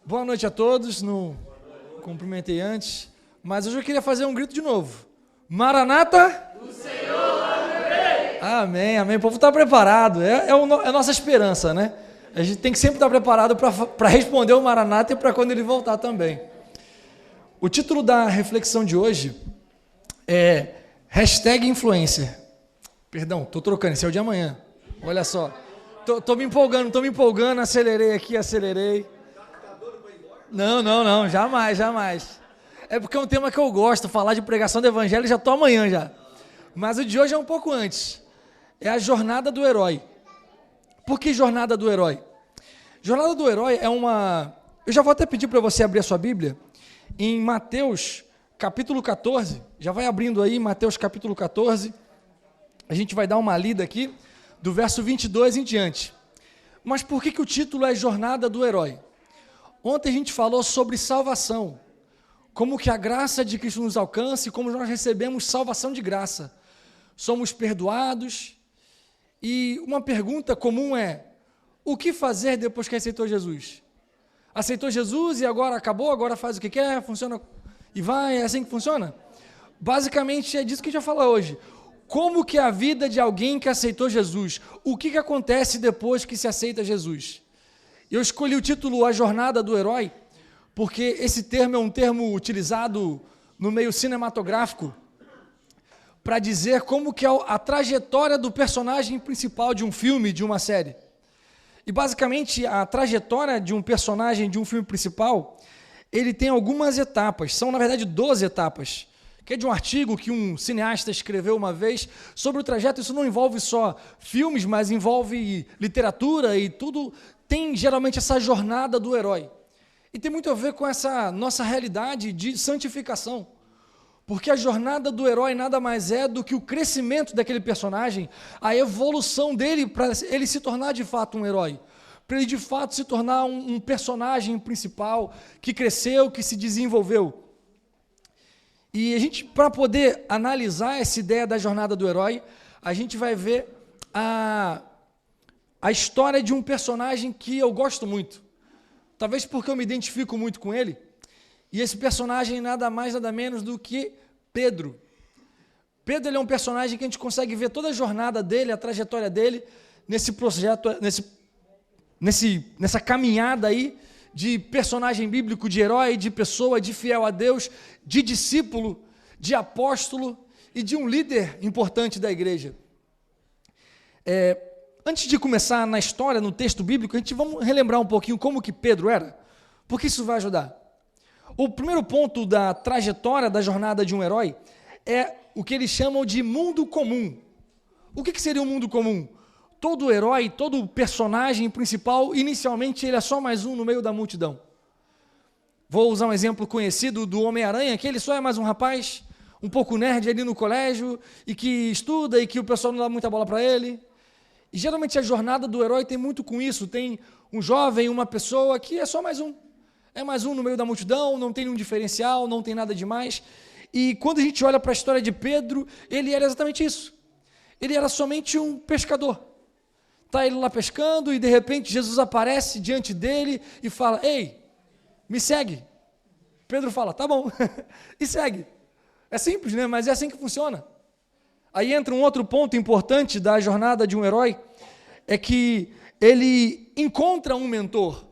Boa noite a todos, não cumprimentei antes, mas hoje eu queria fazer um grito de novo. Maranata! O Senhor amém! Amém, amém. O povo está preparado, é a nossa esperança, né? A gente tem que sempre estar preparado para responder o Maranata e para quando ele voltar também. O título da reflexão de hoje é #influencer. Perdão, estou trocando, esse é o de amanhã. Olha só, estou me empolgando, acelerei. Não, jamais. É porque é um tema que eu gosto, falar de pregação do evangelho, já estou amanhã já. Mas o de hoje é um pouco antes. É a jornada do herói. Por que jornada do herói? Jornada do herói é uma... Eu já vou até pedir para você abrir a sua Bíblia em Mateus capítulo 14. Já vai abrindo aí, Mateus capítulo 14. A gente vai dar uma lida aqui do verso 22 em diante. Mas por que o título é Jornada do Herói? Ontem a gente falou sobre salvação, como que a graça de Cristo nos alcança e como nós recebemos salvação de graça. Somos perdoados e uma pergunta comum é, o que fazer depois que aceitou Jesus? Aceitou Jesus e agora acabou, agora faz o que quer, funciona e vai, é assim que funciona? Basicamente é disso que a gente vai falar hoje. Como que é a vida de alguém que aceitou Jesus? O que acontece depois que se aceita Jesus? Eu escolhi o título A Jornada do Herói, porque esse termo é um termo utilizado no meio cinematográfico para dizer como que é a trajetória do personagem principal de um filme, de uma série. E basicamente a trajetória de um personagem de um filme principal, ele tem algumas etapas, são na verdade 12 etapas, que é de um artigo que um cineasta escreveu uma vez sobre o trajeto. Isso não envolve só filmes, mas envolve literatura e tudo. Tem geralmente essa jornada do herói. E tem muito a ver com essa nossa realidade de santificação. Porque a jornada do herói nada mais é do que o crescimento daquele personagem, a evolução dele para ele se tornar de fato um herói. Para ele de fato se tornar um personagem principal que cresceu, que se desenvolveu. E a gente, para poder analisar essa ideia da jornada do herói, a gente vai ver a história de um personagem que eu gosto muito. Talvez porque eu me identifico muito com ele. E esse personagem nada mais, nada menos do que Pedro. Pedro, ele é um personagem que a gente consegue ver toda a jornada dele, a trajetória dele, nesse projeto, nessa caminhada aí de personagem bíblico, de herói, de pessoa, de fiel a Deus, de discípulo, de apóstolo e de um líder importante da igreja. Antes de começar na história, no texto bíblico, a gente vamos relembrar um pouquinho como que Pedro era, porque isso vai ajudar. O primeiro ponto da trajetória, da jornada de um herói, é o que eles chamam de mundo comum. O que seria um mundo comum? Todo herói, todo personagem principal, inicialmente ele é só mais um no meio da multidão. Vou usar um exemplo conhecido do Homem-Aranha, que ele só é mais um rapaz, um pouco nerd ali no colégio, e que estuda e que o pessoal não dá muita bola para ele. E geralmente a jornada do herói tem muito com isso, tem um jovem, uma pessoa que é só mais um. É mais um no meio da multidão, não tem nenhum diferencial, não tem nada demais. E quando a gente olha para a história de Pedro, ele era exatamente isso. Ele era somente um pescador. Está ele lá pescando e de repente Jesus aparece diante dele e fala, ei, me segue. Pedro fala, tá bom, e segue. É simples, né? Mas é assim que funciona. Aí entra um outro ponto importante da jornada de um herói, é que ele encontra um mentor.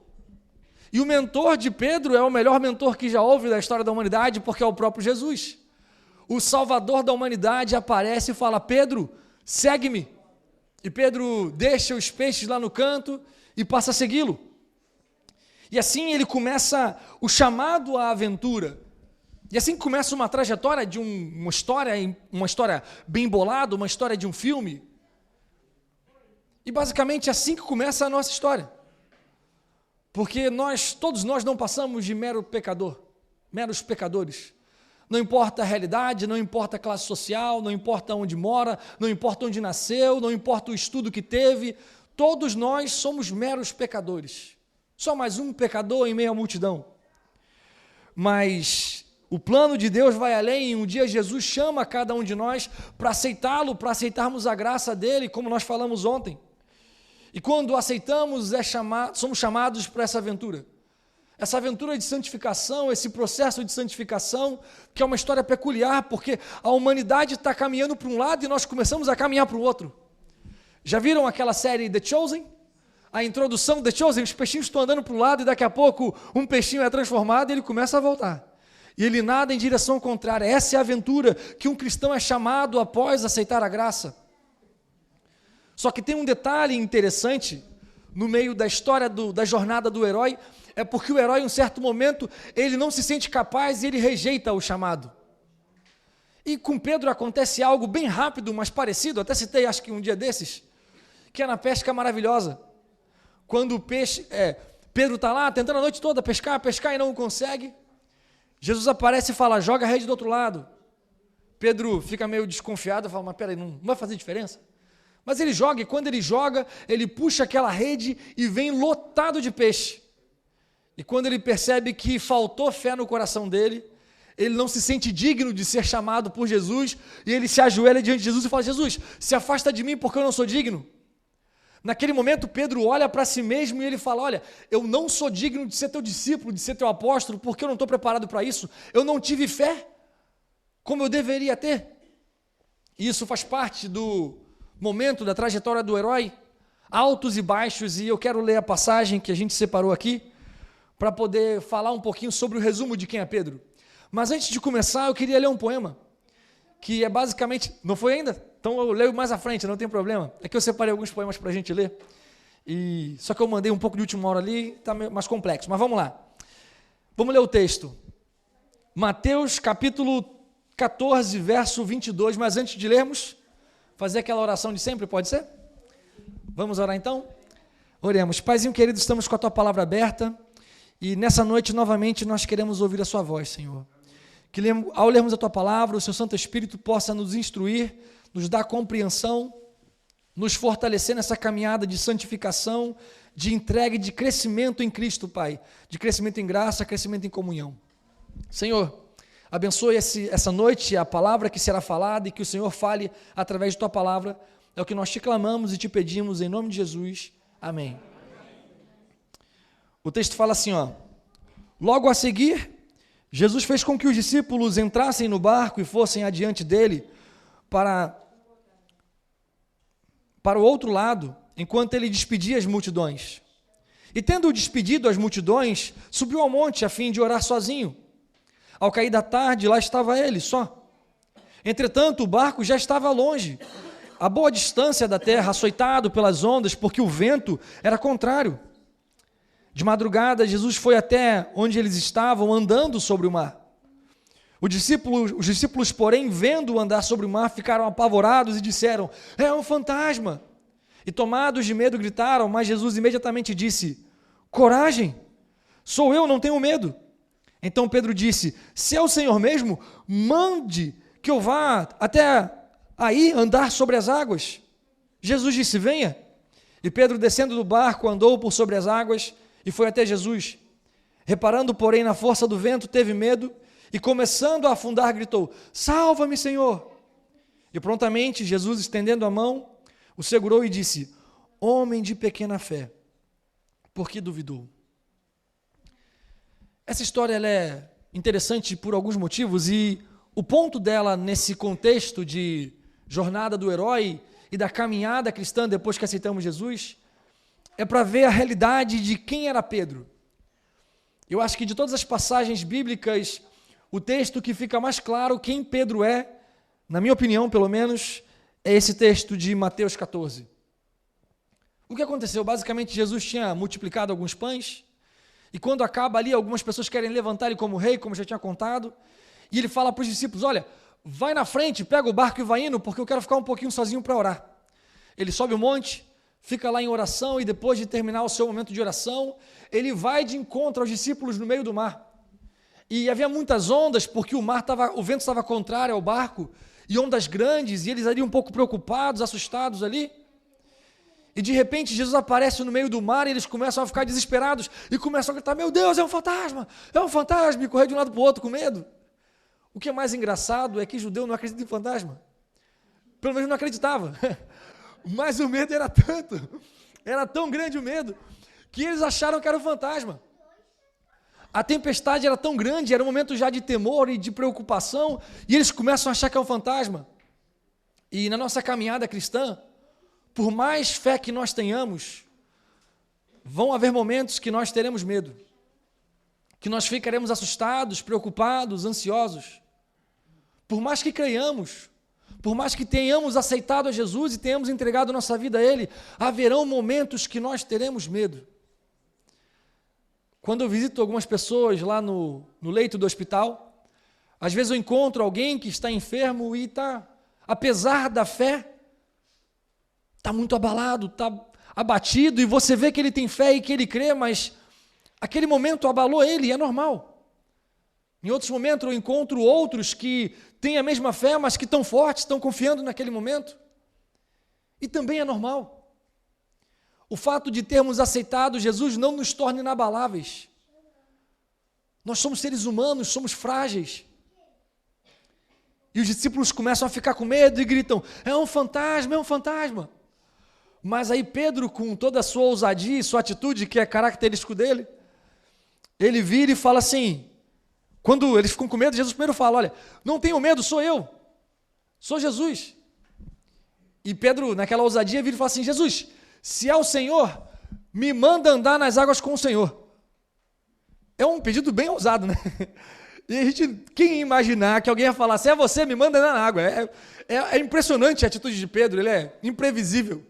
E o mentor de Pedro é o melhor mentor que já houve da história da humanidade, porque é o próprio Jesus. O Salvador da humanidade aparece e fala, Pedro, segue-me. E Pedro deixa os peixes lá no canto e passa a segui-lo. E assim ele começa o chamado à aventura. E assim começa uma trajetória de uma história bem bolada, uma história de um filme. E basicamente é assim que começa a nossa história. Porque todos nós não passamos de meros pecadores. Não importa a realidade, não importa a classe social, não importa onde mora, não importa onde nasceu, não importa o estudo que teve, todos nós somos meros pecadores. Só mais um pecador em meio à multidão. Mas o plano de Deus vai além, e um dia Jesus chama cada um de nós para aceitá-lo, para aceitarmos a graça dele, como nós falamos ontem. E quando aceitamos, somos chamados para essa aventura. essa aventura de santificação, esse processo de santificação, que é uma história peculiar, porque a humanidade está caminhando para um lado e nós começamos a caminhar para o outro. Já viram aquela série The Chosen? A introdução The Chosen, os peixinhos estão andando para um lado e daqui a pouco um peixinho é transformado e ele começa a voltar. E ele nada em direção contrária. Essa é a aventura que um cristão é chamado após aceitar a graça. Só que tem um detalhe interessante no meio da história da jornada do herói, é porque o herói, em um certo momento, ele não se sente capaz e ele rejeita o chamado. E com Pedro acontece algo bem rápido, mas parecido, até citei, acho que um dia desses, que é na pesca maravilhosa. Quando o Pedro está lá, tentando a noite toda pescar e não consegue, Jesus aparece e fala, joga a rede do outro lado. Pedro fica meio desconfiado, fala, mas peraí, não vai fazer diferença? Mas ele joga, e quando ele joga, ele puxa aquela rede e vem lotado de peixe. E quando ele percebe que faltou fé no coração dele, ele não se sente digno de ser chamado por Jesus, e ele se ajoelha diante de Jesus e fala, Jesus, se afasta de mim porque eu não sou digno. Naquele momento, Pedro olha para si mesmo e ele fala, olha, eu não sou digno de ser teu discípulo, de ser teu apóstolo, porque eu não estou preparado para isso, eu não tive fé como eu deveria ter. E isso faz parte do momento da trajetória do herói, altos e baixos, e eu quero ler a passagem que a gente separou aqui, para poder falar um pouquinho sobre o resumo de quem é Pedro. Mas antes de começar, eu queria ler um poema, que é basicamente, não foi ainda? Então eu leio mais à frente, não tem problema. É que eu separei alguns poemas para a gente ler, só que eu mandei um pouco de última hora ali, está mais complexo, mas vamos lá. Vamos ler o texto. Mateus capítulo 14, verso 22, mas antes de lermos, fazer aquela oração de sempre, pode ser? Vamos orar então? Oremos. Paizinho querido, estamos com a Tua palavra aberta, e nessa noite, novamente, nós queremos ouvir a Sua voz, Senhor. Que ao lermos a Tua palavra, o Seu Santo Espírito possa nos instruir, nos dar compreensão, nos fortalecer nessa caminhada de santificação, de entrega e de crescimento em Cristo, Pai. De crescimento em graça, crescimento em comunhão. Senhor, abençoe essa noite a palavra que será falada e que o Senhor fale através de Tua palavra. É o que nós te clamamos e te pedimos em nome de Jesus. Amém. O texto fala assim, ó. Logo a seguir, Jesus fez com que os discípulos entrassem no barco e fossem adiante dele para o outro lado, enquanto ele despedia as multidões. E tendo despedido as multidões, subiu ao monte a fim de orar sozinho. Ao cair da tarde, lá estava ele, só. Entretanto, o barco já estava longe, a boa distância da terra, açoitado pelas ondas, porque o vento era contrário. De madrugada, Jesus foi até onde eles estavam, andando sobre o mar. Os discípulos, porém, vendo-o andar sobre o mar, ficaram apavorados e disseram, é um fantasma. E tomados de medo, gritaram, mas Jesus imediatamente disse, coragem, sou eu, não tenho medo. Então Pedro disse, se é o Senhor mesmo, mande que eu vá até aí andar sobre as águas. Jesus disse, venha. E Pedro, descendo do barco, andou por sobre as águas e foi até Jesus. Reparando, porém, na força do vento, teve medo e, começando a afundar, gritou, salva-me, Senhor. E prontamente Jesus, estendendo a mão, o segurou e disse, homem de pequena fé, por que duvidou? Essa história ela é interessante por alguns motivos e o ponto dela nesse contexto de jornada do herói e da caminhada cristã depois que aceitamos Jesus é para ver a realidade de quem era Pedro. Eu acho que de todas as passagens bíblicas, o texto que fica mais claro quem Pedro é, na minha opinião pelo menos, é esse texto de Mateus 14. O que aconteceu? Basicamente Jesus tinha multiplicado alguns pães, e quando acaba ali, algumas pessoas querem levantar ele como rei, como já tinha contado, e ele fala para os discípulos, olha, vai na frente, pega o barco e vai indo, porque eu quero ficar um pouquinho sozinho para orar. Ele sobe o monte, fica lá em oração, e depois de terminar o seu momento de oração, ele vai de encontro aos discípulos no meio do mar. E havia muitas ondas, porque o vento estava contrário ao barco, e ondas grandes, e eles ali um pouco preocupados, assustados ali. E de repente Jesus aparece no meio do mar e eles começam a ficar desesperados e começam a gritar, meu Deus, é um fantasma, e correr de um lado para o outro com medo. O que é mais engraçado é que judeu não acredita em fantasma. Pelo menos não acreditava. Mas o medo era tão grande o medo, que eles acharam que era um fantasma. A tempestade era tão grande, era um momento já de temor e de preocupação, e eles começam a achar que é um fantasma. E na nossa caminhada cristã, por mais fé que nós tenhamos, vão haver momentos que nós teremos medo, que nós ficaremos assustados, preocupados, ansiosos. Por mais que creiamos, por mais que tenhamos aceitado a Jesus e tenhamos entregado nossa vida a Ele, haverão momentos que nós teremos medo. Quando eu visito algumas pessoas lá no leito do hospital, às vezes eu encontro alguém que está enfermo e está, apesar da fé, está muito abalado, está abatido, e você vê que ele tem fé e que ele crê, mas aquele momento abalou ele, e é normal. Em outros momentos eu encontro outros que têm a mesma fé, mas que estão fortes, estão confiando naquele momento, e também é normal. O fato de termos aceitado Jesus não nos torna inabaláveis. Nós somos seres humanos, somos frágeis. E os discípulos começam a ficar com medo e gritam, é um fantasma, é um fantasma. Mas aí Pedro, com toda a sua ousadia e sua atitude, que é característico dele, ele vira e fala assim, quando eles ficam com medo, Jesus primeiro fala, olha, não tenham medo, sou eu, sou Jesus. E Pedro, naquela ousadia, vira e fala assim, Jesus, se é o Senhor, me manda andar nas águas com o Senhor. É um pedido bem ousado, né? E a gente, quem ia imaginar que alguém ia falar, se é você, me manda andar na água. É impressionante a atitude de Pedro, ele é imprevisível.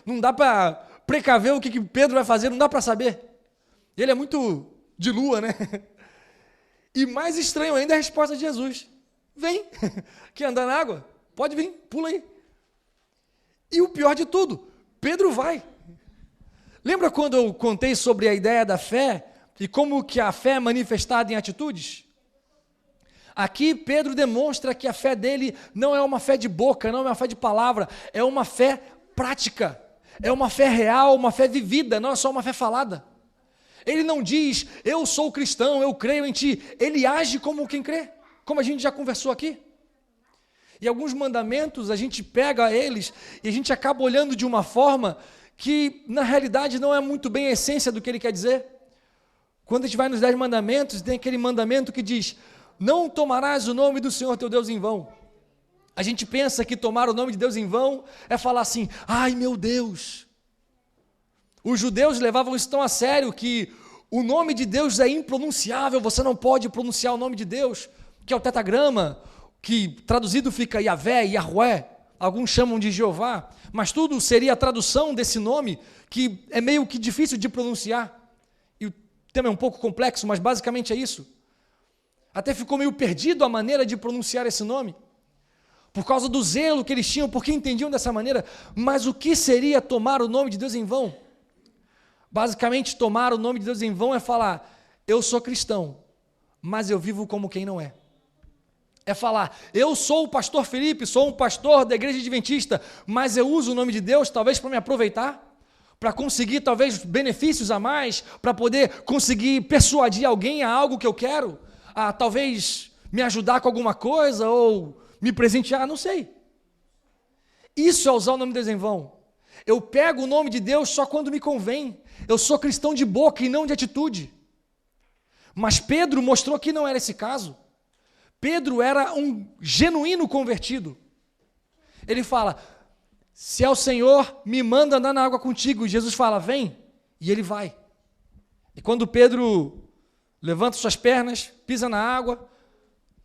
Não dá para precaver o que Pedro vai fazer, não dá para saber. Ele é muito de lua, né? E mais estranho ainda é a resposta de Jesus. Vem, quer andar na água? Pode vir, pula aí. E o pior de tudo, Pedro vai. Lembra quando eu contei sobre a ideia da fé e como que a fé é manifestada em atitudes? Aqui Pedro demonstra que a fé dele não é uma fé de boca, não é uma fé de palavra, é uma fé prática, é uma fé real, uma fé vivida, não é só uma fé falada. Ele não diz, eu sou cristão, eu creio em ti, ele age como quem crê, como a gente já conversou aqui. E alguns mandamentos, a gente pega eles e a gente acaba olhando de uma forma que, na realidade, não é muito bem a essência do que ele quer dizer. Quando a gente vai nos 10 mandamentos, tem aquele mandamento que diz, não tomarás o nome do Senhor teu Deus em vão. A gente pensa que tomar o nome de Deus em vão é falar assim, ai meu Deus. Os judeus levavam isso tão a sério que o nome de Deus é impronunciável, você não pode pronunciar o nome de Deus, que é o tetagrama, que traduzido fica Yahvé, Yahweh, alguns chamam de Jeová, mas tudo seria a tradução desse nome, que é meio que difícil de pronunciar, e o tema é um pouco complexo, mas basicamente é isso. Até ficou meio perdido a maneira de pronunciar esse nome, por causa do zelo que eles tinham, porque entendiam dessa maneira, mas o que seria tomar o nome de Deus em vão? Basicamente, tomar o nome de Deus em vão é falar, eu sou cristão, mas eu vivo como quem não é. É falar, eu sou o pastor Felipe, sou um pastor da igreja adventista, mas eu uso o nome de Deus talvez para me aproveitar, para conseguir talvez benefícios a mais, para poder conseguir persuadir alguém a algo que eu quero, a talvez me ajudar com alguma coisa ou me presentear, não sei. Isso é usar o nome de Deus em vão. Eu pego o nome de Deus só quando me convém. Eu sou cristão de boca e não de atitude. Mas Pedro mostrou que não era esse caso. Pedro era um genuíno convertido. Ele fala, se é o Senhor, me manda andar na água contigo. E Jesus fala, vem, e ele vai. E quando Pedro levanta suas pernas, pisa na água,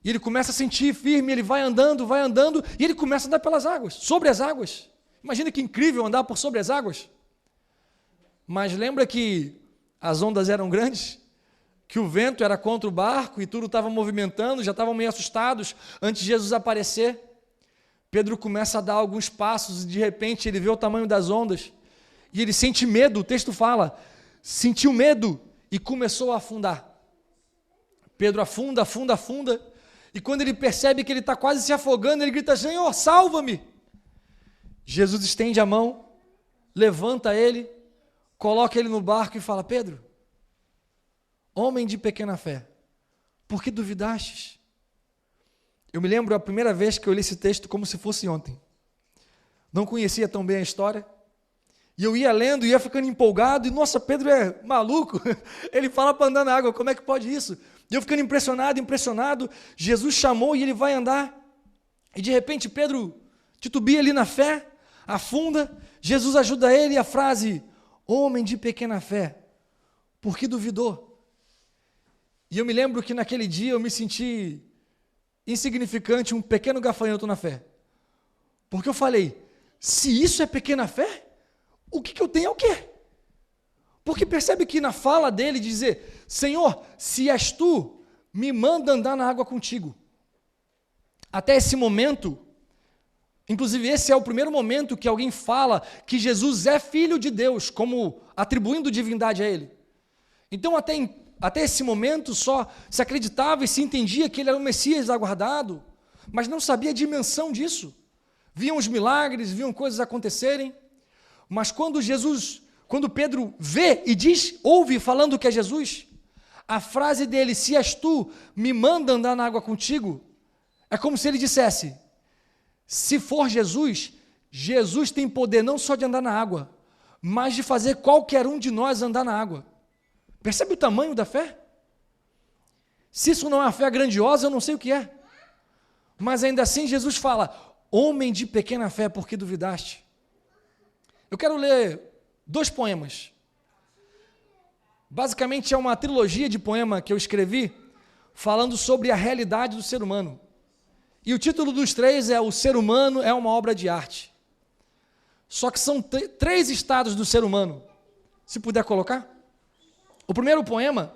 e ele começa a sentir firme, ele vai andando, e ele começa a andar pelas águas, sobre as águas. Imagina que incrível andar por sobre as águas. Mas lembra que as ondas eram grandes? Que o vento era contra o barco e tudo estava movimentando, já estavam meio assustados antes de Jesus aparecer. Pedro começa a dar alguns passos e de repente ele vê o tamanho das ondas e ele sente medo, o texto fala, sentiu medo e começou a afundar. Pedro afunda, e quando ele percebe que ele está quase se afogando, ele grita, Senhor, salva-me! Jesus estende a mão, levanta ele, coloca ele no barco e fala, Pedro, homem de pequena fé, por que duvidastes? Eu me lembro a primeira vez que eu li esse texto como se fosse ontem. Não conhecia tão bem a história. E eu ia lendo, ia ficando empolgado, e nossa, Pedro é maluco, ele fala para andar na água, como é que pode isso? E eu ficando impressionado, Jesus chamou e ele vai andar, e de repente Pedro titubia ali na fé, afunda, Jesus ajuda ele, e a frase, homem de pequena fé, por que duvidou? E eu me lembro que naquele dia eu me senti insignificante, um pequeno gafanhoto na fé, porque eu falei, se isso é pequena fé, o que eu tenho é o quê? Porque percebe que na fala dele dizer, Senhor, se és tu, me manda andar na água contigo. Até esse momento, inclusive esse é o primeiro momento que alguém fala que Jesus é filho de Deus, como atribuindo divindade a ele. Então até esse momento só se acreditava e se entendia que ele era o Messias aguardado, mas não sabia a dimensão disso. Viam os milagres, viam coisas acontecerem, mas quando Pedro vê e ouve falando que é Jesus, a frase dele, se és tu, me manda andar na água contigo, é como se ele dissesse, se for Jesus, Jesus tem poder não só de andar na água, mas de fazer qualquer um de nós andar na água. Percebe o tamanho da fé? Se isso não é uma fé grandiosa, eu não sei o que é. Mas ainda assim Jesus fala, homem de pequena fé, por que duvidaste? Eu quero ler 2 poemas. Basicamente é uma trilogia de poema que eu escrevi, falando sobre a realidade do ser humano. E o título dos 3 é O Ser Humano é uma Obra de Arte. Só que são 3 estados do ser humano. Se puder colocar. O primeiro poema,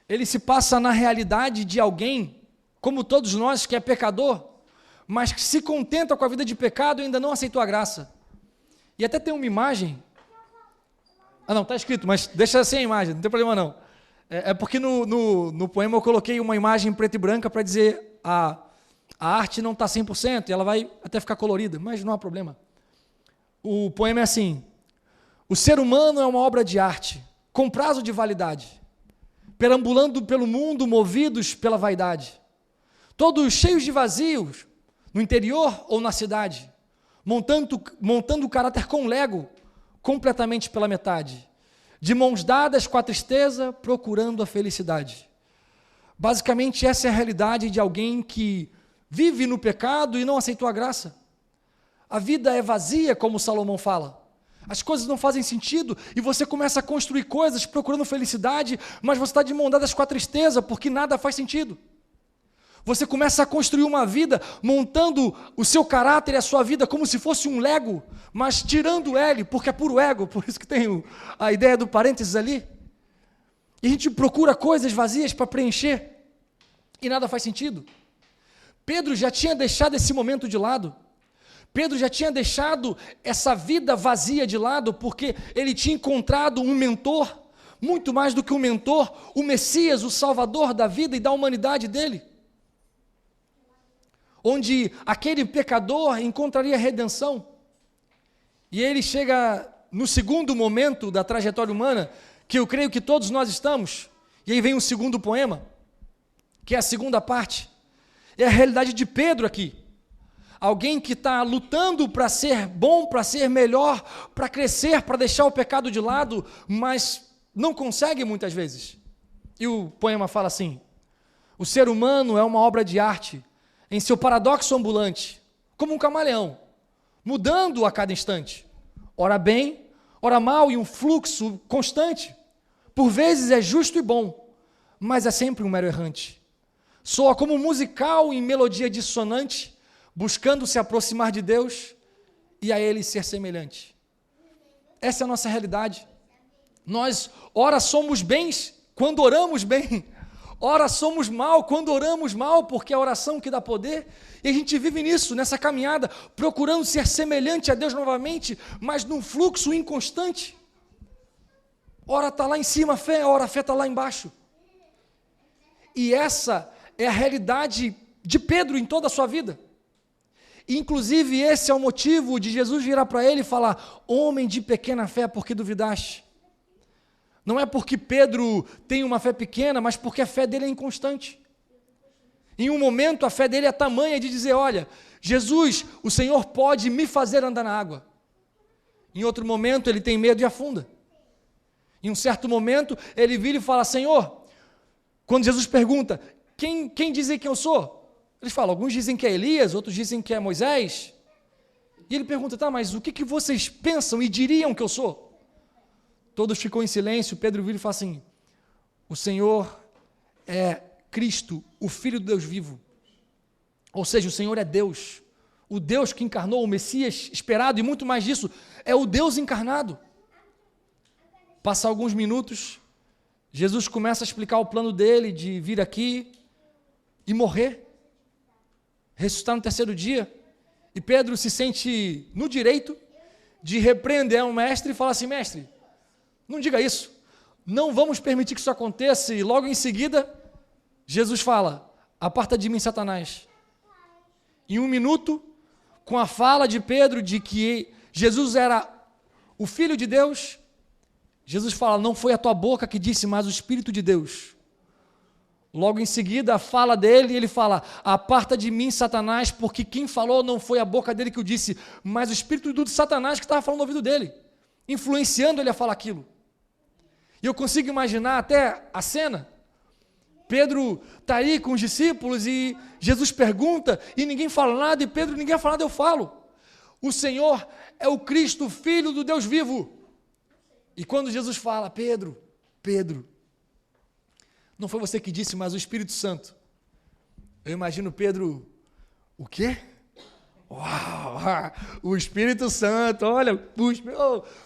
ele se passa na realidade de alguém, como todos nós, que é pecador, mas que se contenta com a vida de pecado e ainda não aceitou a graça. E até tem uma imagem, não, está escrito, mas deixa sem a imagem, não tem problema não. É porque no poema eu coloquei uma imagem preta e branca para dizer a arte não está 100%, e ela vai até ficar colorida, mas não há problema. O poema é assim, o ser humano é uma obra de arte, com prazo de validade, perambulando pelo mundo, movidos pela vaidade, todos cheios de vazios, no interior ou na cidade, montando o caráter com Lego, completamente pela metade, de mãos dadas com a tristeza, procurando a felicidade. Basicamente, essa é a realidade de alguém que vive no pecado e não aceitou a graça. A vida é vazia, como Salomão fala. As coisas não fazem sentido e você começa a construir coisas procurando felicidade, mas você está de mãos dadas com a tristeza, porque nada faz sentido. Você começa a construir uma vida montando o seu caráter e a sua vida como se fosse um Lego, mas tirando ele, porque é puro ego, por isso que tem a ideia do parênteses ali. E a gente procura coisas vazias para preencher e nada faz sentido. Pedro já tinha deixado esse momento de lado. Pedro já tinha deixado essa vida vazia de lado, porque ele tinha encontrado um mentor, muito mais do que um mentor, o Messias, o Salvador da vida e da humanidade dele. Onde aquele pecador encontraria redenção. E ele chega no segundo momento da trajetória humana, que eu creio que todos nós estamos, e aí vem o segundo poema, que é a segunda parte, é a realidade de Pedro aqui. Alguém que está lutando para ser bom, para ser melhor, para crescer, para deixar o pecado de lado, mas não consegue muitas vezes. E o poema fala assim, o ser humano é uma obra de arte, em seu paradoxo ambulante, como um camaleão, mudando a cada instante, ora bem, ora mal, em um fluxo constante. Por vezes é justo e bom, mas é sempre um mero errante. Soa como um musical em melodia dissonante, buscando se aproximar de Deus e a Ele ser semelhante. Essa é a nossa realidade. Nós, ora somos bens quando oramos bem, ora somos mal quando oramos mal, porque é a oração que dá poder, e a gente vive nisso, nessa caminhada, procurando ser semelhante a Deus novamente, mas num fluxo inconstante. Ora está lá em cima a fé, ora a fé está lá embaixo. E essa é a realidade de Pedro em toda a sua vida. E, inclusive, esse é o motivo de Jesus virar para ele e falar, homem de pequena fé, por que duvidaste? Não é porque Pedro tem uma fé pequena, mas porque a fé dele é inconstante. Em um momento, a fé dele é tamanha de dizer, olha, Jesus, o Senhor pode me fazer andar na água. Em outro momento, ele tem medo e afunda. Em um certo momento, ele vira e fala: Senhor, quando Jesus pergunta, quem dizem que eu sou? Eles falam, alguns dizem que é Elias, outros dizem que é Moisés. E ele pergunta, tá, mas o que vocês pensam e diriam que eu sou? Todos ficam em silêncio. Pedro vira e fala assim: o Senhor é Cristo, o Filho do Deus vivo. Ou seja, o Senhor é Deus. O Deus que encarnou, o Messias esperado, e muito mais disso, é o Deus encarnado. Passa alguns minutos, Jesus começa a explicar o plano dele de vir aqui e morrer, ressuscitar no terceiro dia, e Pedro se sente no direito de repreender o mestre e falar assim: mestre, não diga isso, não vamos permitir que isso aconteça. E logo em seguida, Jesus fala: aparta de mim, Satanás. Em um minuto, com a fala de Pedro de que Jesus era o Filho de Deus, Jesus fala: não foi a tua boca que disse, mas o Espírito de Deus. Logo em seguida, a fala dele, ele fala: aparta de mim, Satanás, porque quem falou não foi a boca dele que o disse, mas o Espírito de Satanás que estava falando no ouvido dele, influenciando ele a falar aquilo. E eu consigo imaginar até a cena. Pedro está aí com os discípulos e Jesus pergunta e ninguém fala nada, e Pedro, ninguém fala nada, eu falo: o Senhor é o Cristo, Filho do Deus vivo. E quando Jesus fala: Pedro, não foi você que disse, mas o Espírito Santo. Eu imagino Pedro: o quê? Uau, o Espírito Santo, olha,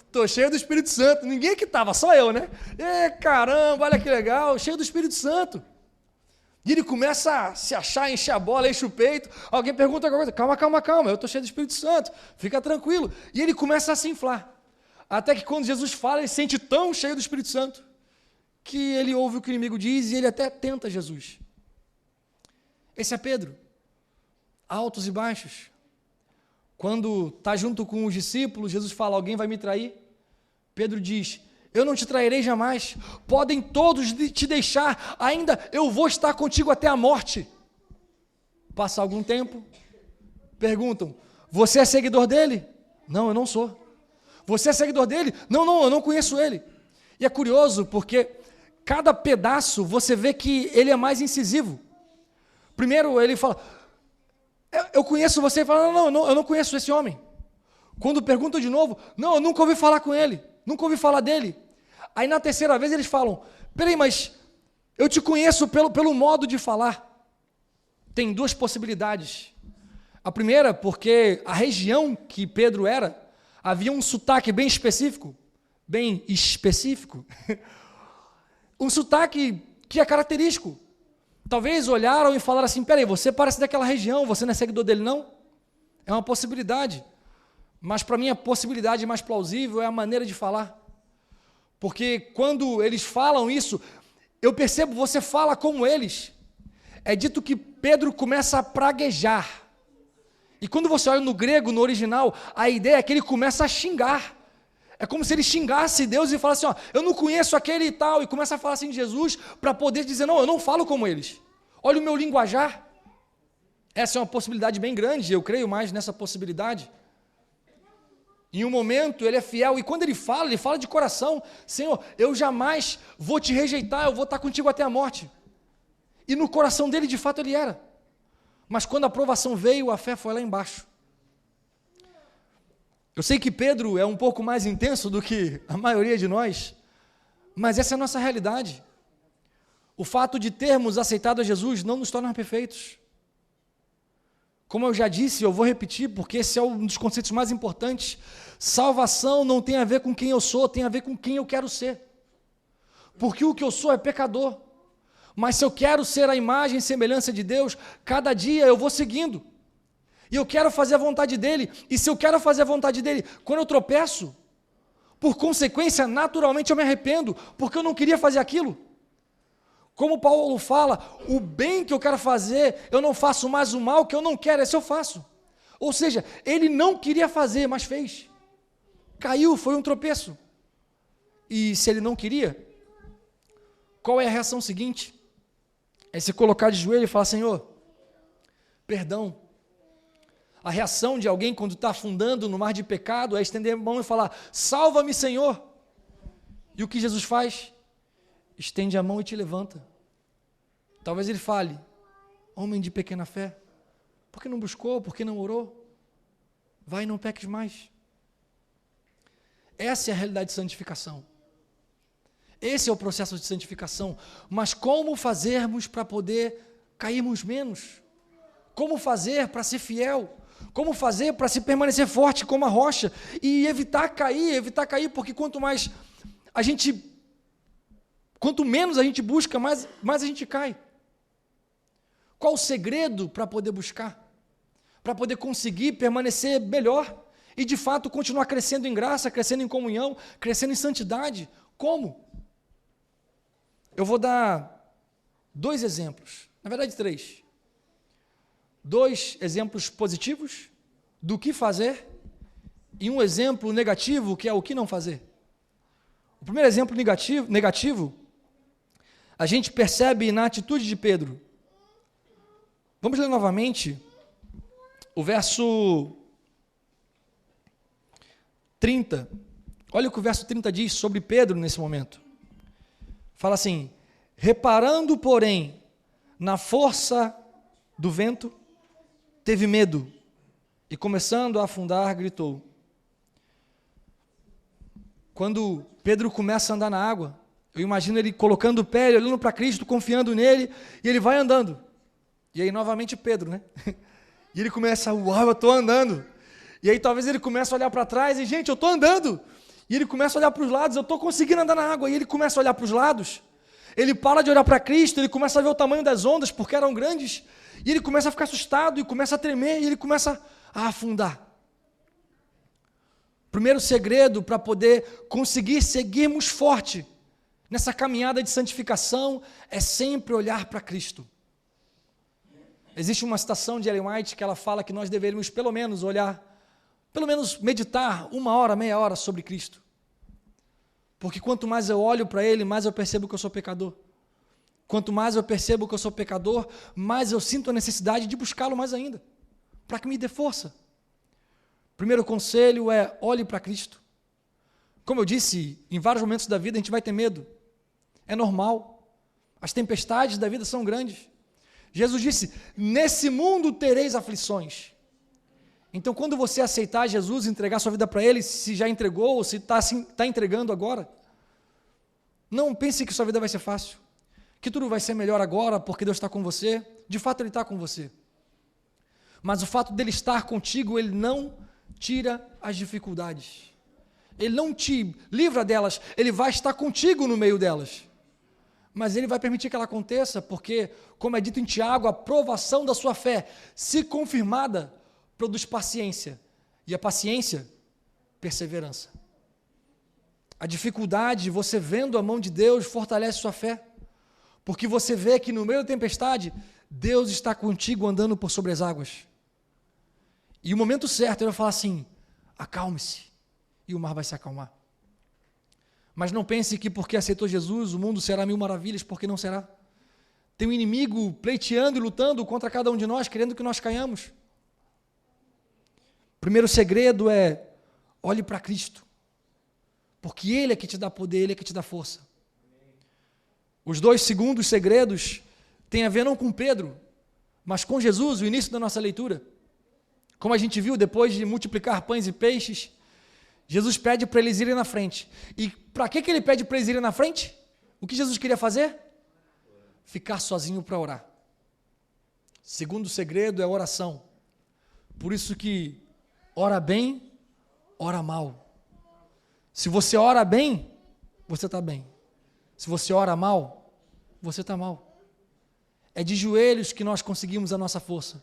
estou cheio do Espírito Santo. Ninguém que estava, só eu, né? Caramba, olha que legal, cheio do Espírito Santo. E ele começa a se achar, encher a bola, enche o peito. Alguém pergunta alguma coisa: calma, eu estou cheio do Espírito Santo, fica tranquilo. E ele começa a se inflar. Até que quando Jesus fala, ele se sente tão cheio do Espírito Santo, que ele ouve o que o inimigo diz e ele até tenta Jesus. Esse é Pedro, altos e baixos. Quando está junto com os discípulos, Jesus fala: alguém vai me trair? Pedro diz: eu não te trairei jamais, podem todos te deixar, ainda eu vou estar contigo até a morte. Passa algum tempo, perguntam: você é seguidor dele? Não, eu não sou. Você é seguidor dele? Não, eu não conheço ele. E é curioso porque cada pedaço você vê que ele é mais incisivo. Primeiro ele fala: eu conheço você. Ele fala: não, eu não conheço esse homem. Quando perguntam de novo: não, eu nunca ouvi falar com ele, nunca ouvi falar dele. Aí na terceira vez eles falam: peraí, mas eu te conheço pelo modo de falar. Tem duas possibilidades. A primeira, porque a região que Pedro era, havia um sotaque bem específico, um sotaque que é característico. Talvez olharam e falaram assim: peraí, você parece daquela região, você não é seguidor dele não? É uma possibilidade, mas para mim a possibilidade mais plausível é a maneira de falar, porque quando eles falam isso, eu percebo, você fala como eles. É dito que Pedro começa a praguejar, e quando você olha no grego, no original, a ideia é que ele começa a xingar. É como se ele xingasse Deus e falasse assim: eu não conheço aquele e tal, e começa a falar assim de Jesus, para poder dizer: não, eu não falo como eles. Olha o meu linguajar. Essa é uma possibilidade bem grande, eu creio mais nessa possibilidade. Em um momento ele é fiel, e quando ele fala de coração: Senhor, eu jamais vou te rejeitar, eu vou estar contigo até a morte. E no coração dele, de fato, ele era. Mas quando a provação veio, a fé foi lá embaixo. Eu sei que Pedro é um pouco mais intenso do que a maioria de nós, mas essa é a nossa realidade. O fato de termos aceitado a Jesus não nos torna perfeitos. Como eu já disse, eu vou repetir, porque esse é um dos conceitos mais importantes: salvação não tem a ver com quem eu sou, tem a ver com quem eu quero ser. Porque o que eu sou é pecador. Mas se eu quero ser a imagem e semelhança de Deus, cada dia eu vou seguindo. E eu quero fazer a vontade dEle. E se eu quero fazer a vontade dEle, quando eu tropeço, por consequência, naturalmente eu me arrependo, porque eu não queria fazer aquilo. Como Paulo fala: o bem que eu quero fazer, eu não faço, mais o mal que eu não quero, esse eu faço. Ou seja, ele não queria fazer, mas fez. Caiu, foi um tropeço. E se ele não queria, qual é a reação seguinte? É se colocar de joelho e falar: Senhor, perdão. A reação de alguém quando está afundando no mar de pecado é estender a mão e falar: salva-me, Senhor. E o que Jesus faz? Estende a mão e te levanta. Talvez ele fale: homem de pequena fé, por que não buscou, por que não orou? Vai e não peques mais. Essa é a realidade de santificação. Esse é o processo de santificação. Mas como fazermos para poder cairmos menos? Como fazer para ser fiel? Como fazer para se permanecer forte como a rocha e evitar cair, porque quanto menos a gente busca, mais a gente cai. Qual o segredo para poder buscar? Para poder conseguir permanecer melhor e de fato continuar crescendo em graça, crescendo em comunhão, crescendo em santidade? Como? Eu vou dar 2 exemplos, na verdade 3. 2 exemplos positivos do que fazer e um exemplo negativo, que é o que não fazer. O primeiro exemplo negativo a gente percebe na atitude de Pedro. Vamos ler novamente o verso 30. Olha o que o verso 30 diz sobre Pedro nesse momento. Fala assim: reparando, porém, na força do vento, teve medo e, começando a afundar, gritou. Quando Pedro começa a andar na água, eu imagino ele colocando o pé, olhando para Cristo, confiando nele, e ele vai andando. E aí, novamente, Pedro, né? E ele começa: uau, eu estou andando. E aí, talvez ele comece a olhar para trás e, gente, eu estou andando. E ele começa a olhar para os lados, eu estou conseguindo andar na água. E ele começa a olhar para os lados, ele para de olhar para Cristo, ele começa a ver o tamanho das ondas, porque eram grandes. E ele começa a ficar assustado, e começa a tremer, e ele começa a afundar. Primeiro segredo para poder conseguir seguirmos forte nessa caminhada de santificação é sempre olhar para Cristo. Existe uma citação de Ellen White que ela fala que nós deveríamos pelo menos meditar 1 hora, meia hora sobre Cristo. Porque quanto mais eu olho para Ele, mais eu percebo que eu sou pecador. Quanto mais eu percebo que eu sou pecador, mais eu sinto a necessidade de buscá-lo mais ainda, para que me dê força. Primeiro conselho é: olhe para Cristo. Como eu disse, em vários momentos da vida a gente vai ter medo. É normal. As tempestades da vida são grandes. Jesus disse: nesse mundo tereis aflições. Então, quando você aceitar Jesus, entregar sua vida para Ele, se já entregou ou se está entregando agora, não pense que sua vida vai ser fácil, que tudo vai ser melhor agora porque Deus está com você. De fato, Ele está com você. Mas o fato dele estar contigo, Ele não tira as dificuldades. Ele não te livra delas, Ele vai estar contigo no meio delas. Mas Ele vai permitir que ela aconteça, porque, como é dito em Tiago, a provação da sua fé, se confirmada, produz paciência. E a paciência, perseverança. A dificuldade, você vendo a mão de Deus, fortalece sua fé. Porque você vê que no meio da tempestade, Deus está contigo andando por sobre as águas. E o momento certo, Ele vai falar assim: acalme-se, e o mar vai se acalmar. Mas não pense que porque aceitou Jesus, o mundo será 1000 maravilhas, porque não será. Tem um inimigo pleiteando e lutando contra cada um de nós, querendo que nós caiamos. Primeiro segredo é: olhe para Cristo, porque Ele é que te dá poder, Ele é que te dá força. Os 2 segundos segredos têm a ver não com Pedro, mas com Jesus, o início da nossa leitura. Como a gente viu, depois de multiplicar pães e peixes, Jesus pede para eles irem na frente. E para que Ele pede para eles irem na frente? O que Jesus queria fazer? Ficar sozinho para orar. Segundo segredo é oração. Por isso que ora bem, ora mal. Se você ora bem, você está bem. Se você ora mal, você está mal. É de joelhos que nós conseguimos a nossa força.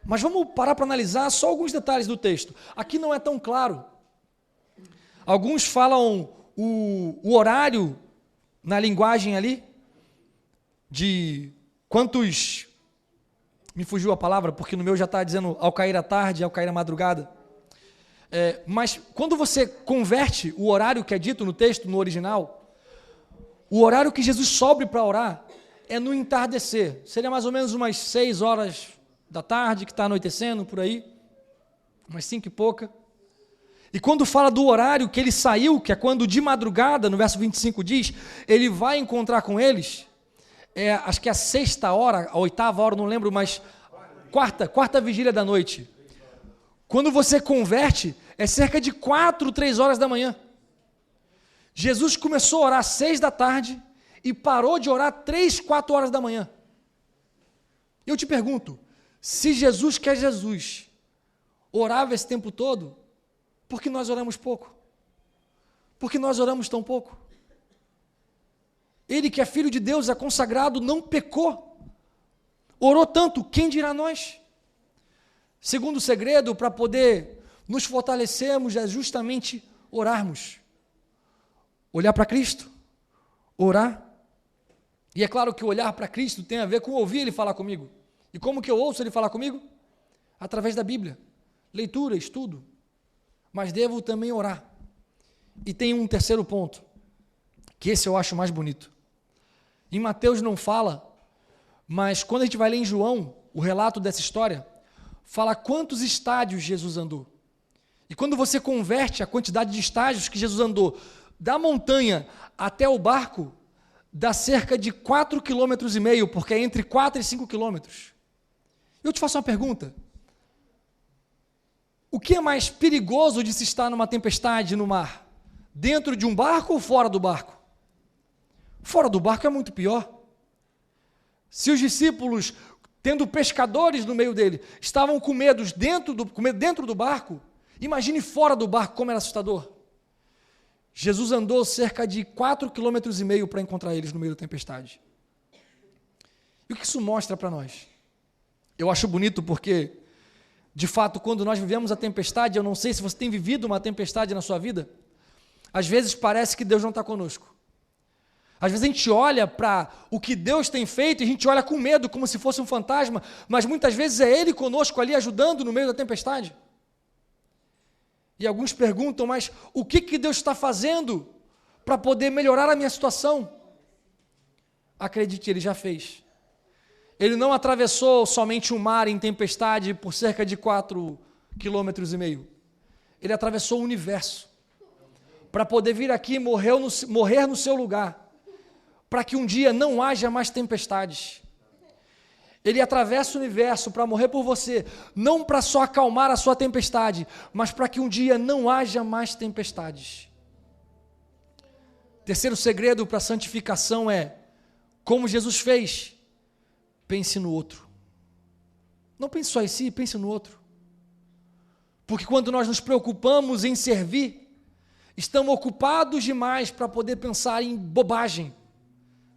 Mas vamos parar para analisar só alguns detalhes do texto. Aqui não é tão claro. Alguns falam o horário na linguagem ali, de quantos... Me fugiu a palavra, porque no meu já está dizendo ao cair à tarde, ao cair à madrugada. Mas quando você converte o horário que é dito no texto, no original, o horário que Jesus sobe para orar é no entardecer. Seria mais ou menos umas 6 horas da tarde, que está anoitecendo por aí, umas 5 e pouca. E quando fala do horário que ele saiu, que é quando de madrugada, no verso 25 diz, ele vai encontrar com eles, acho que é a 6ª hora, a 8ª hora, não lembro, mas quarta vigília da noite. Quando você converte, é cerca de 4, 3 horas da manhã. Jesus começou a orar às 6 da tarde e parou de orar 3, 4 horas da manhã. Eu te pergunto, se Jesus, que é Jesus, orava esse tempo todo, por que nós oramos pouco? Por que nós oramos tão pouco? Ele que é filho de Deus, é consagrado, não pecou. Orou tanto, quem dirá nós? Segundo segredo, para poder nos fortalecermos, é justamente orarmos. Olhar para Cristo, orar. E é claro que olhar para Cristo tem a ver com ouvir Ele falar comigo. E como que eu ouço Ele falar comigo? Através da Bíblia. Leitura, estudo. Mas devo também orar. E tem um terceiro ponto, que esse eu acho mais bonito. Em Mateus não fala, mas quando a gente vai ler em João, o relato dessa história, fala quantos estádios Jesus andou. E quando você converte a quantidade de estágios que Jesus andou, da montanha até o barco, dá cerca de 4,5 km, porque é entre 4 e 5 km. Eu te faço uma pergunta. O que é mais perigoso de se estar numa tempestade no mar? Dentro de um barco ou fora do barco? Fora do barco é muito pior. Se os discípulos, tendo pescadores no meio dele, estavam com medo dentro do barco, imagine fora do barco como era assustador. Jesus andou cerca de 4,5 km para encontrar eles no meio da tempestade. E o que isso mostra para nós? Eu acho bonito porque, de fato, quando nós vivemos a tempestade, eu não sei se você tem vivido uma tempestade na sua vida, às vezes parece que Deus não está conosco. Às vezes a gente olha para o que Deus tem feito e a gente olha com medo, como se fosse um fantasma, mas muitas vezes é Ele conosco ali ajudando no meio da tempestade. E alguns perguntam, mas o que Deus está fazendo para poder melhorar a minha situação? Acredite, Ele já fez. Ele não atravessou somente o mar em tempestade por cerca de 4,5 km. Ele atravessou o universo para poder vir aqui e morrer no seu lugar, para que um dia não haja mais tempestades. Ele atravessa o universo para morrer por você, não para só acalmar a sua tempestade, mas para que um dia não haja mais tempestades. Terceiro segredo para a santificação é, como Jesus fez, pense no outro. Não pense só em si, pense no outro. Porque quando nós nos preocupamos em servir, estamos ocupados demais para poder pensar em bobagem.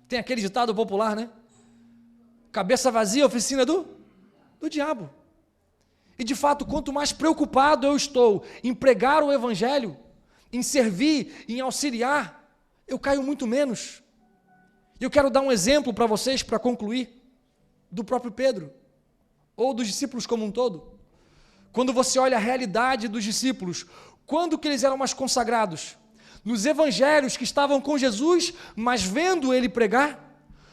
Tem aquele ditado popular, né? Cabeça vazia, oficina do diabo. E de fato, quanto mais preocupado eu estou em pregar o evangelho, em servir, em auxiliar, eu caio muito menos. E eu quero dar um exemplo para vocês, para concluir, do próprio Pedro, ou dos discípulos como um todo. Quando você olha a realidade dos discípulos, quando que eles eram mais consagrados? Nos evangelhos que estavam com Jesus, mas vendo ele pregar?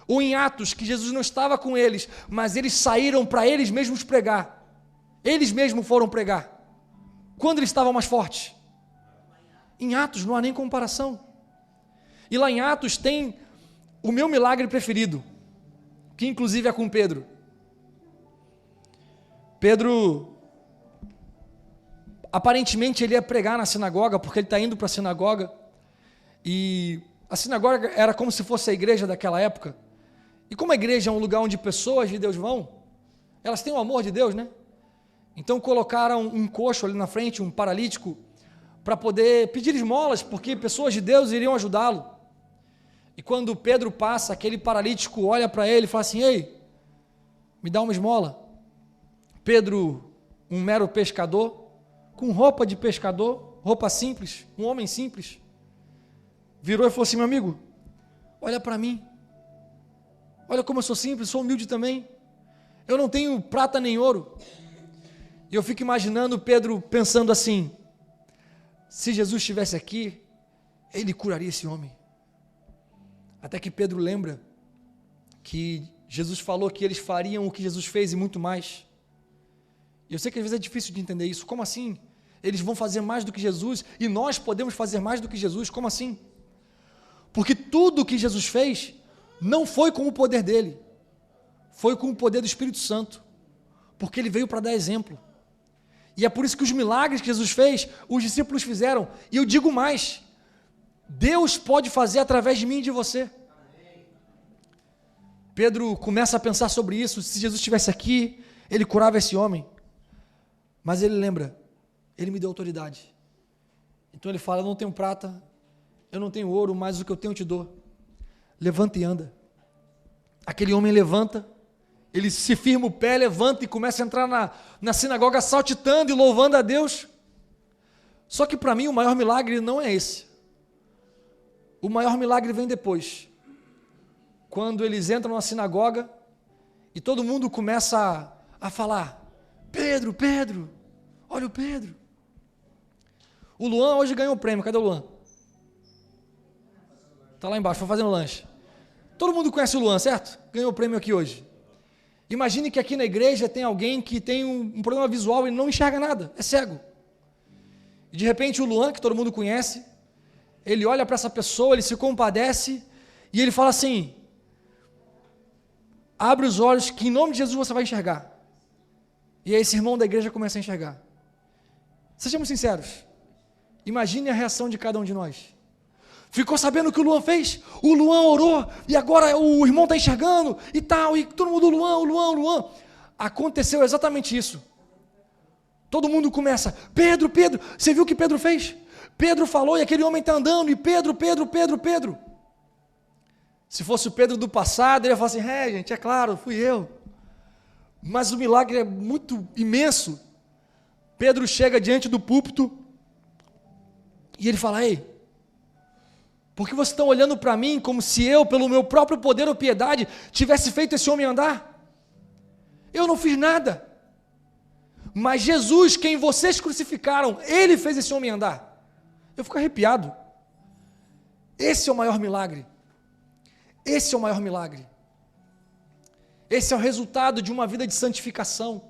Ou em Atos, que Jesus não estava com eles, mas eles saíram para eles mesmos pregar? Eles mesmos foram pregar. Quando eles estavam mais fortes? Em Atos não há nem comparação. E lá em Atos tem o meu milagre preferido, que inclusive é com Pedro. Pedro, aparentemente ele ia pregar na sinagoga, porque ele está indo para a sinagoga, e a sinagoga era como se fosse a igreja daquela época. E como a igreja é um lugar onde pessoas de Deus vão, elas têm o amor de Deus, né? Então colocaram um coxo ali na frente, um paralítico, para poder pedir esmolas, porque pessoas de Deus iriam ajudá-lo. E quando Pedro passa, aquele paralítico olha para ele e fala assim: ei, me dá uma esmola. Pedro, um mero pescador, com roupa de pescador, roupa simples, um homem simples, virou e falou assim: meu amigo, olha para mim, olha como eu sou simples, sou humilde também, eu não tenho prata nem ouro. E eu fico imaginando Pedro pensando assim: se Jesus estivesse aqui, ele curaria esse homem. Até que Pedro lembra que Jesus falou que eles fariam o que Jesus fez e muito mais. Eu sei que às vezes é difícil de entender isso. Como assim? Eles vão fazer mais do que Jesus e nós podemos fazer mais do que Jesus? Como assim? Porque tudo o que Jesus fez não foi com o poder dele, foi com o poder do Espírito Santo, porque ele veio para dar exemplo. E é por isso que os milagres que Jesus fez, os discípulos fizeram. E eu digo mais, Deus pode fazer através de mim e de você. Pedro começa a pensar sobre isso. Se Jesus estivesse aqui, ele curava esse homem. Mas ele lembra, ele me deu autoridade. Então ele fala, eu não tenho prata, eu não tenho ouro, mas o que eu tenho eu te dou. Levanta e anda. Aquele homem levanta, ele se firma o pé, levanta e começa a entrar na sinagoga saltitando e louvando a Deus. Só que para mim o maior milagre não é esse. O maior milagre vem depois. Quando eles entram na sinagoga e todo mundo começa a falar, Pedro, Pedro, olha o Pedro. O Luan hoje ganhou o prêmio, cadê o Luan? Está lá embaixo, foi fazendo lanche. Todo mundo conhece o Luan, certo? Ganhou o prêmio aqui hoje. Imagine que aqui na igreja tem alguém que tem um problema visual e não enxerga nada, é cego. E de repente o Luan, que todo mundo conhece, ele olha para essa pessoa, ele se compadece e ele fala assim, abre os olhos que em nome de Jesus você vai enxergar. E aí esse irmão da igreja começa a enxergar. Sejamos sinceros, imagine a reação de cada um de nós. Ficou sabendo o que o Luan fez? O Luan orou e agora o irmão está enxergando e tal, e todo mundo, o Luan. Aconteceu exatamente isso. Todo mundo começa, Pedro, você viu o que Pedro fez? Pedro falou e aquele homem está andando, e Pedro. Se fosse o Pedro do passado, ele ia falar assim, gente, é claro, fui eu. Mas o milagre é muito imenso. Pedro chega diante do púlpito e ele fala, ei, porque vocês estão olhando para mim como se eu, pelo meu próprio poder ou piedade, tivesse feito esse homem andar? Eu não fiz nada. Mas Jesus, quem vocês crucificaram, ele fez esse homem andar. Eu fico arrepiado. Esse é o maior milagre. Esse é o maior milagre. Esse é o resultado de uma vida de santificação.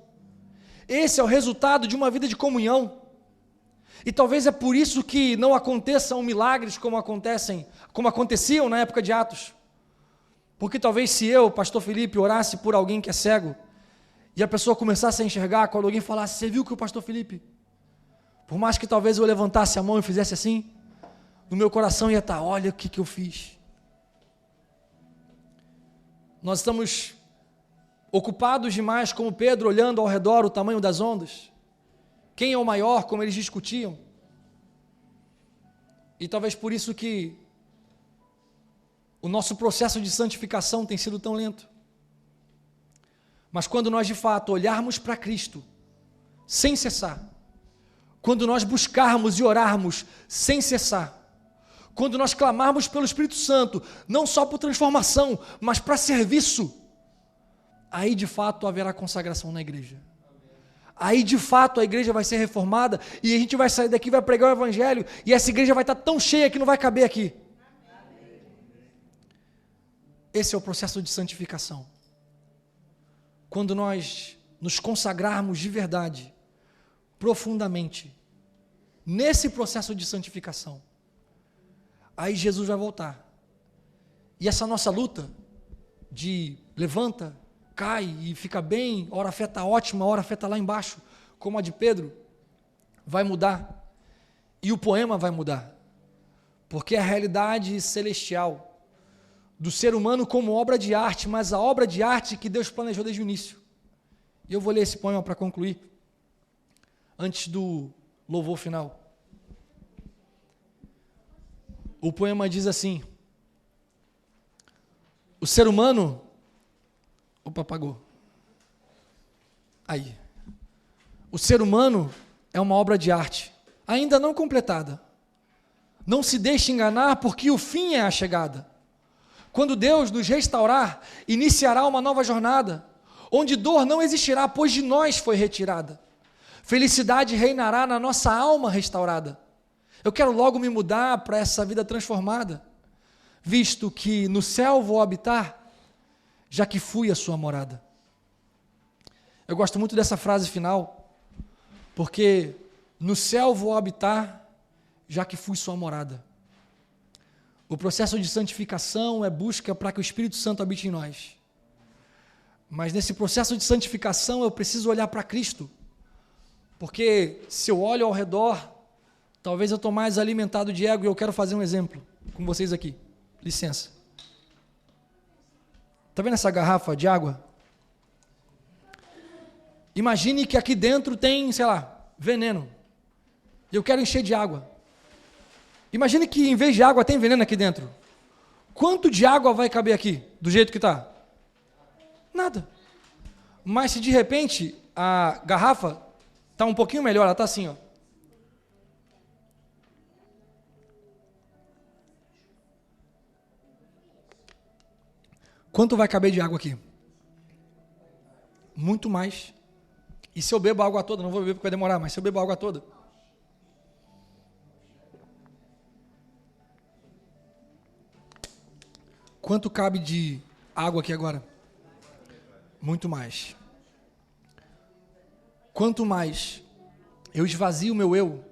Esse é o resultado de uma vida de comunhão. E talvez é por isso que não aconteçam milagres como aconteciam na época de Atos. Porque talvez se eu, pastor Felipe, orasse por alguém que é cego, e a pessoa começasse a enxergar, quando alguém falasse, você viu que o pastor Felipe? Por mais que talvez eu levantasse a mão e fizesse assim, no meu coração ia estar, olha o que eu fiz. Nós estamos ocupados demais como Pedro, olhando ao redor o tamanho das ondas. Quem é o maior, como eles discutiam. E talvez por isso que o nosso processo de santificação tem sido tão lento. Mas quando nós de fato olharmos para Cristo, sem cessar, quando nós buscarmos e orarmos sem cessar, quando nós clamarmos pelo Espírito Santo, não só por transformação, mas para serviço, aí de fato haverá consagração na igreja. Aí de fato a igreja vai ser reformada e a gente vai sair daqui, vai pregar o evangelho e essa igreja vai estar tão cheia que não vai caber aqui. Esse é o processo de santificação. Quando nós nos consagrarmos de verdade, profundamente, nesse processo de santificação, aí Jesus vai voltar. E essa nossa luta de levanta, cai e fica bem, hora a fé está ótima, hora a fé está lá embaixo, como a de Pedro, vai mudar. E o poema vai mudar. Porque é a realidade celestial do ser humano como obra de arte, mas a obra de arte que Deus planejou desde o início. E eu vou ler esse poema para concluir, antes do louvor final. O poema diz assim, o ser humano... Opa, apagou. Aí. O ser humano é uma obra de arte, ainda não completada. Não se deixe enganar, porque o fim é a chegada. Quando Deus nos restaurar, iniciará uma nova jornada, onde dor não existirá, pois de nós foi retirada. Felicidade reinará na nossa alma restaurada. Eu quero logo me mudar para essa vida transformada, visto que no céu vou habitar, já que fui a sua morada. Eu gosto muito dessa frase final, porque no céu vou habitar, já que fui sua morada. O processo de santificação é busca para que o Espírito Santo habite em nós. Mas nesse processo de santificação eu preciso olhar para Cristo, porque se eu olho ao redor, talvez eu estou mais alimentado de ego, e eu quero fazer um exemplo com vocês aqui. Licença. Está vendo essa garrafa de água? Imagine que aqui dentro tem, sei lá, veneno. E eu quero encher de água. Imagine que em vez de água tem veneno aqui dentro. Quanto de água vai caber aqui, do jeito que está? Nada. Mas se de repente a garrafa está um pouquinho melhor, ela está assim, ó. Quanto vai caber de água aqui? Muito mais. E se eu bebo a água toda? Não vou beber porque vai demorar, mas se eu bebo a água toda? Quanto cabe de água aqui agora? Muito mais. Quanto mais eu esvazio o meu eu,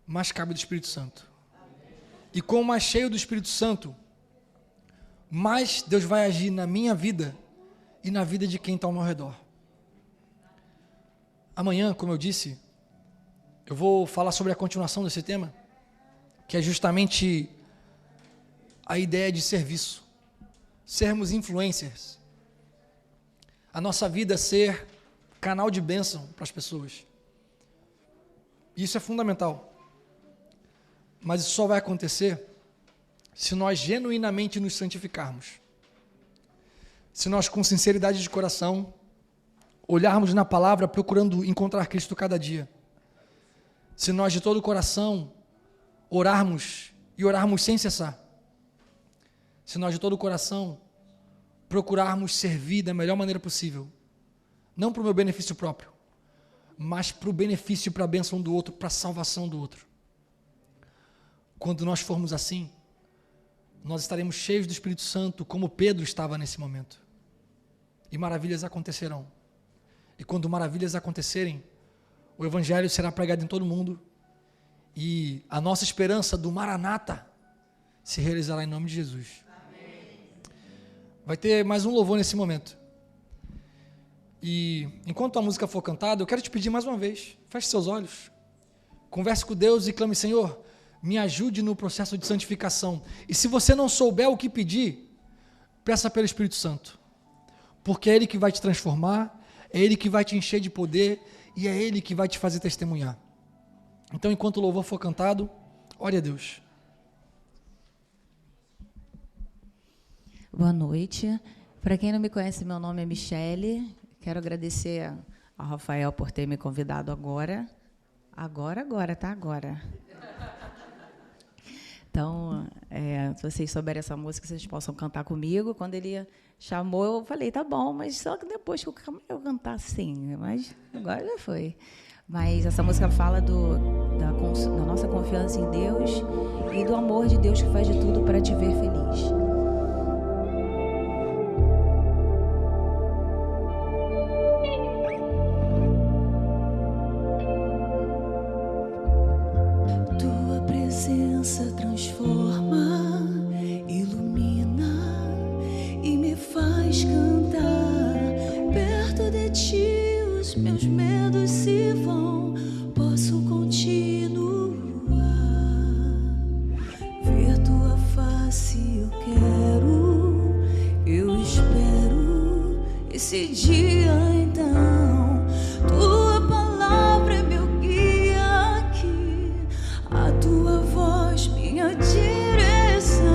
mais cabe do Espírito Santo. E como mais cheio do Espírito Santo, mais Deus vai agir na minha vida e na vida de quem está ao meu redor. Amanhã, como eu disse, eu vou falar sobre a continuação desse tema, que é justamente a ideia de serviço. Sermos influencers. A nossa vida ser canal de bênção para as pessoas. Isso é fundamental. Mas isso só vai acontecer se nós genuinamente nos santificarmos. Se nós, com sinceridade de coração, olharmos na palavra procurando encontrar Cristo cada dia. Se nós de todo o coração orarmos e orarmos sem cessar. Se nós de todo o coração procurarmos servir da melhor maneira possível. Não para o meu benefício próprio, mas para o benefício e para a bênção do outro, para a salvação do outro. Quando nós formos assim, nós estaremos cheios do Espírito Santo, como Pedro estava nesse momento. E maravilhas acontecerão. E quando maravilhas acontecerem, o Evangelho será pregado em todo mundo. E a nossa esperança do Maranata se realizará em nome de Jesus. Amém. Vai ter mais um louvor nesse momento. E enquanto a música for cantada, eu quero te pedir mais uma vez, feche seus olhos, converse com Deus e clame: Senhor, me ajude no processo de santificação. E se você não souber o que pedir, peça pelo Espírito Santo, porque é Ele que vai te transformar, é Ele que vai te encher de poder e é Ele que vai te fazer testemunhar. Então, enquanto o louvor for cantado, ore a Deus. Boa noite. Para quem não me conhece, meu nome é Michele. Quero agradecer ao Rafael por ter me convidado agora. Agora, tá? Agora. Então, se vocês souberem essa música, vocês possam cantar comigo. Quando ele chamou, eu falei, tá bom, mas só que depois que eu cantar sim, mas agora já foi. Mas essa música fala da nossa confiança em Deus e do amor de Deus que faz de tudo para te ver feliz. Tua presença transforma, ilumina e me faz cantar. Perto de ti os meus medos se vão, posso continuar. Ver tua face eu quero, eu espero esse dia então. Tua palavra é meu guia aqui, a tua voz minha direção.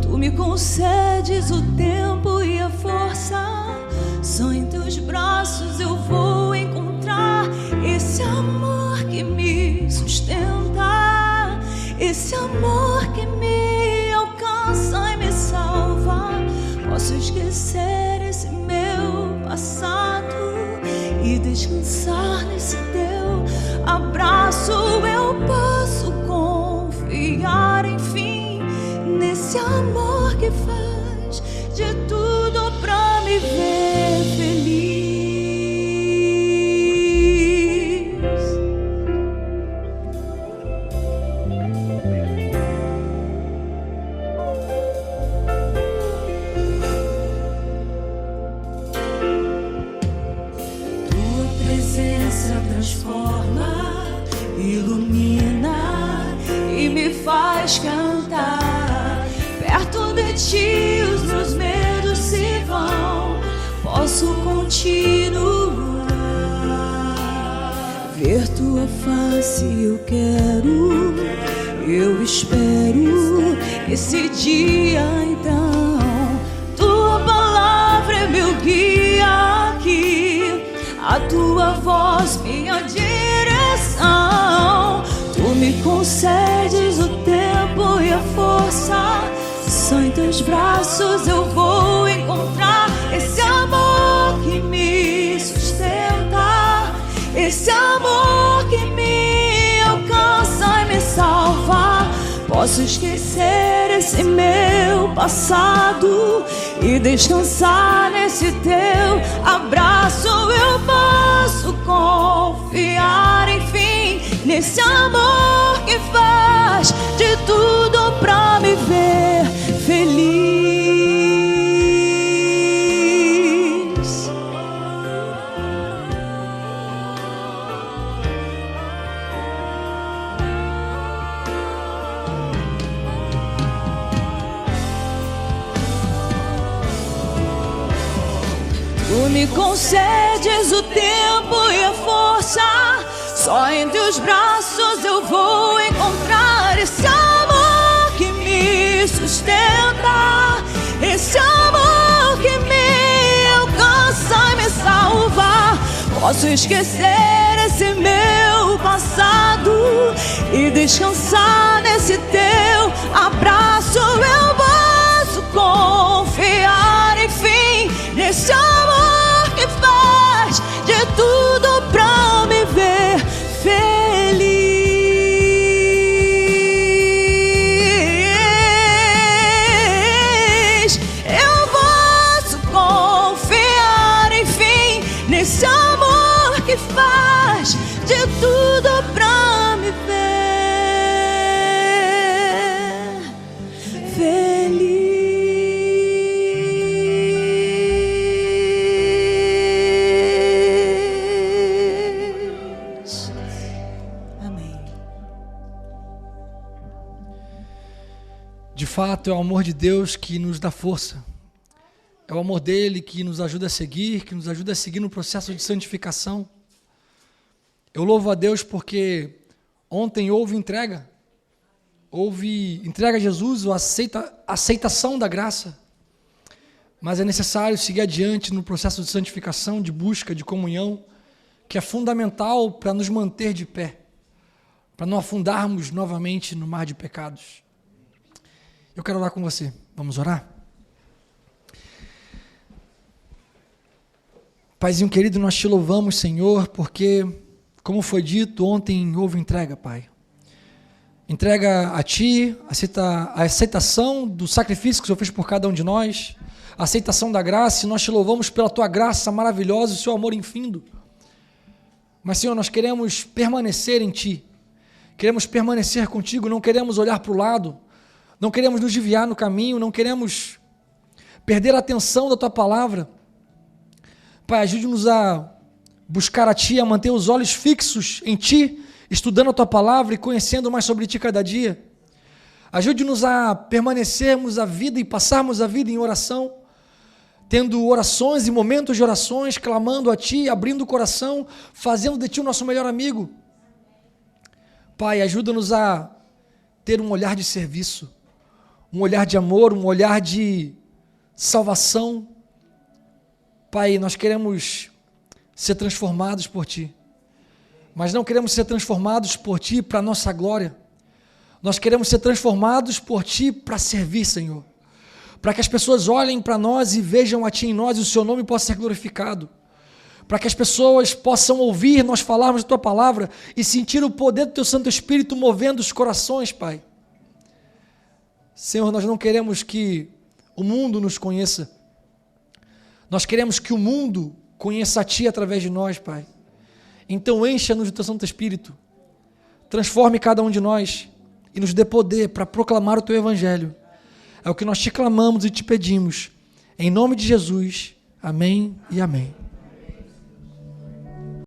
Tu me concedes o tempo e a força, só em teus braços eu vou encontrar esse amor que me sustenta, esse amor que me alcança e me salva. Posso esquecer esse meu passado e descansar nesse teu abraço. Eu posso confiar, enfim, nesse amor que faz de tudo pra me ver feliz. tua face eu quero, eu espero esse dia então. Tua palavra é meu guia aqui, a tua voz minha direção. Tu me concedes o tempo e a força, só em teus braços eu vou encontrar esse amor que me sustenta, esse amor que me alcança e me salva. Posso esquecer esse meu passado e descansar nesse teu abraço. Eu posso confiar, enfim, nesse amor que faz de tudo pra me ver feliz. Tu me concedes o tempo e a força, só em teus braços eu vou encontrar esse amor que me sustenta, esse amor que me alcança e me salva. Posso esquecer esse meu passado e descansar nesse teu abraço. Eu posso confiar, enfim, nesse amor que faz de tudo pra me ver feliz. Eu posso confiar, enfim, nesse amor que faz de tudo pra me ver feliz. De fato, é o amor de Deus que nos dá força. É o amor dele que nos ajuda a seguir, que nos ajuda a seguir no processo de santificação. Eu louvo a Deus porque ontem houve entrega a Jesus, a aceitação da graça. Mas é necessário seguir adiante no processo de santificação, de busca, de comunhão, que é fundamental para nos manter de pé, para não afundarmos novamente no mar de pecados. Eu quero orar com você. Vamos orar? Paizinho querido, nós te louvamos, Senhor, porque, como foi dito, ontem houve entrega, Pai. Entrega a Ti, a aceitação do sacrifício que o Senhor fez por cada um de nós, a aceitação da graça, e nós te louvamos pela Tua graça maravilhosa e o Seu amor infindo. Mas, Senhor, nós queremos permanecer em Ti, queremos permanecer contigo, não queremos olhar para o lado, não queremos nos desviar no caminho, não queremos perder a atenção da Tua palavra. Pai, ajude-nos a buscar a Ti, a manter os olhos fixos em Ti, estudando a Tua palavra e conhecendo mais sobre Ti cada dia. Ajude-nos a permanecermos a vida e passarmos a vida em oração, tendo orações e momentos de orações, clamando a Ti, abrindo o coração, fazendo de Ti o nosso melhor amigo. Pai, ajuda-nos a ter um olhar de serviço, um olhar de amor, um olhar de salvação. Pai, nós queremos ser transformados por Ti, mas não queremos ser transformados por Ti para a nossa glória. Nós queremos ser transformados por Ti para servir, Senhor, para que as pessoas olhem para nós e vejam a Ti em nós e o Seu nome possa ser glorificado, para que as pessoas possam ouvir nós falarmos da Tua palavra e sentir o poder do Teu Santo Espírito movendo os corações, Pai. Senhor, nós não queremos que o mundo nos conheça, nós queremos que o mundo conheça a Ti através de nós, Pai. Então encha-nos do Teu Santo Espírito, transforme cada um de nós e nos dê poder para proclamar o Teu Evangelho. É o que nós te clamamos e te pedimos. Em nome de Jesus, amém e amém.